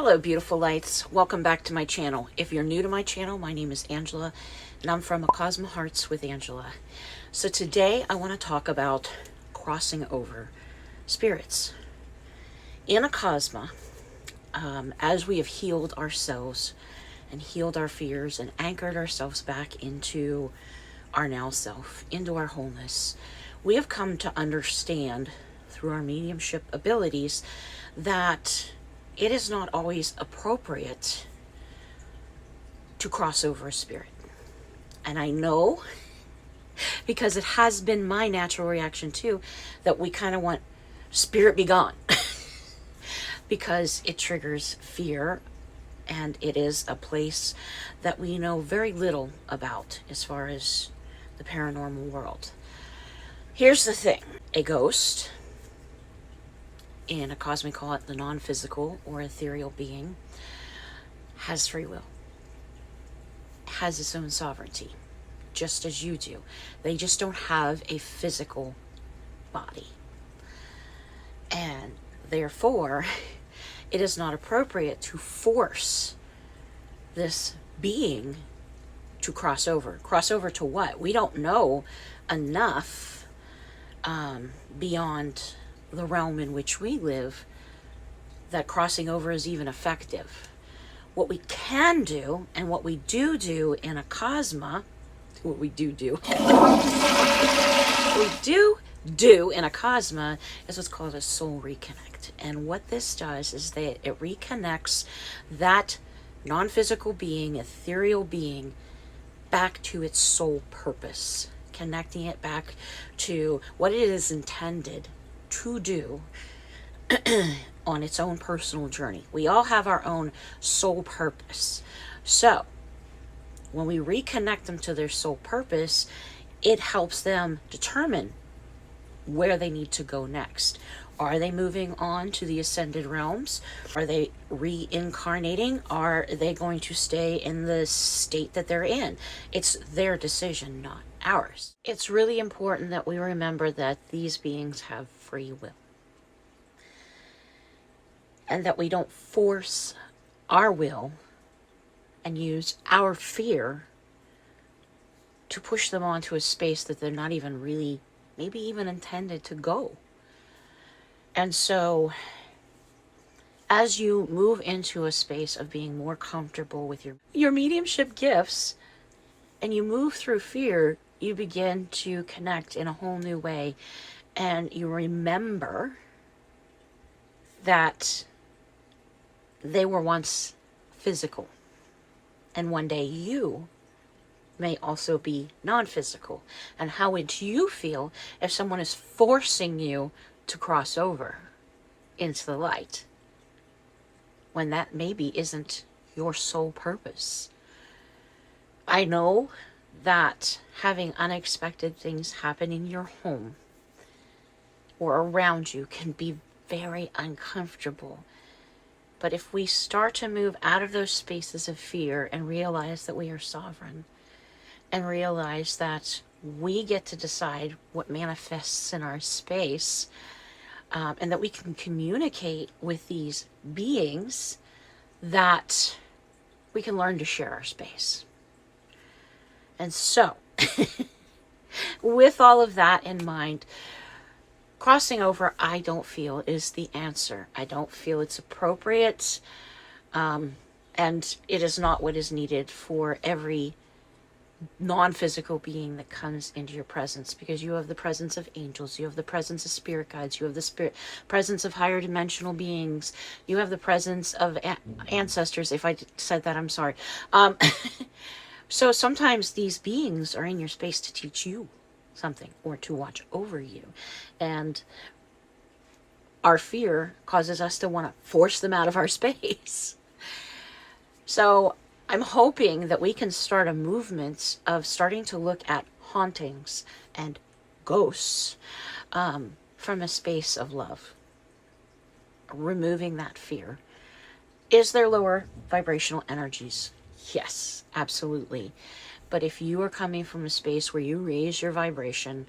Hello, beautiful lights. Welcome back to my channel. If you're new to my channel, my name is Angela, and I'm from Acasma Hearts with Angela. So today I want to talk about crossing over spirits. In Acasma, as we have healed ourselves and healed our fears and anchored ourselves back into our now self, into our wholeness, we have come to understand through our mediumship abilities that it is not always appropriate to cross over a spirit. And I know, because it has been my natural reaction too, that we kind of want spirit be gone because it triggers fear, and it is a place that we know very little about as far as the paranormal world. Here's the thing: a ghost, in Acasma we call it the non-physical or ethereal being, has free will, has its own sovereignty, just as you do. They just don't have a physical body. And therefore, it is not appropriate to force this being to cross over. Cross over to what? We don't know enough beyond the realm in which we live that crossing over is even effective. What we can do, and what we do in Acasma, what we do in Acasma is what's called a soul reconnect. And what this does is that it reconnects that non-physical being, ethereal being, back to its soul purpose, connecting it back to what it is intended to do on its own personal journey. We all have our own soul purpose. So when we reconnect them to their soul purpose, it helps them determine where they need to go next. Are they moving on to the ascended realms? Are they reincarnating? Are they going to stay in the state that they're in? It's their decision, not ours. It's really important that we remember that these beings have free will, and that we don't force our will and use our fear to push them onto a space that they're not even really, maybe even intended to go. And so, as you move into a space of being more comfortable with your mediumship gifts, and you move through fear, you begin to connect in a whole new way. And you remember that they were once physical. And one day you may also be non-physical. And how would you feel if someone is forcing you to cross over into the light, when that maybe isn't your sole purpose? I know that having unexpected things happen in your home or around you can be very uncomfortable. But if we start to move out of those spaces of fear and realize that we are sovereign, and realize that we get to decide what manifests in our space, and that we can communicate with these beings, that we can learn to share our space. And so, with all of that in mind, crossing over, I don't feel, is the answer. I don't feel it's appropriate, and it is not what is needed for every non-physical being that comes into your presence, because you have the presence of angels, you have the presence of spirit guides, you have the presence of higher dimensional beings, you have the presence of ancestors. If I said that, I'm sorry. So sometimes these beings are in your space to teach you something or to watch over you, and our fear causes us to want to force them out of our space. So I'm hoping that we can start a movement of starting to look at hauntings and ghosts from a space of love, removing that fear. Is there lower vibrational energies? Yes, absolutely. But if you are coming from a space where you raise your vibration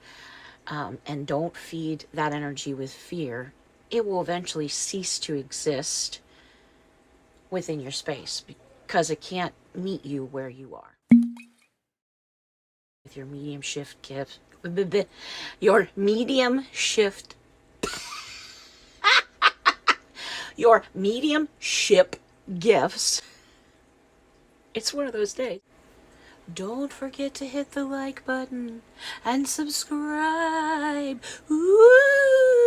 and don't feed that energy with fear, it will eventually cease to exist within your space because it can't meet you where you are. With your medium shift gift, your medium shift, your mediumship gifts. It's one of those days. Don't forget to hit the like button and subscribe. Woo!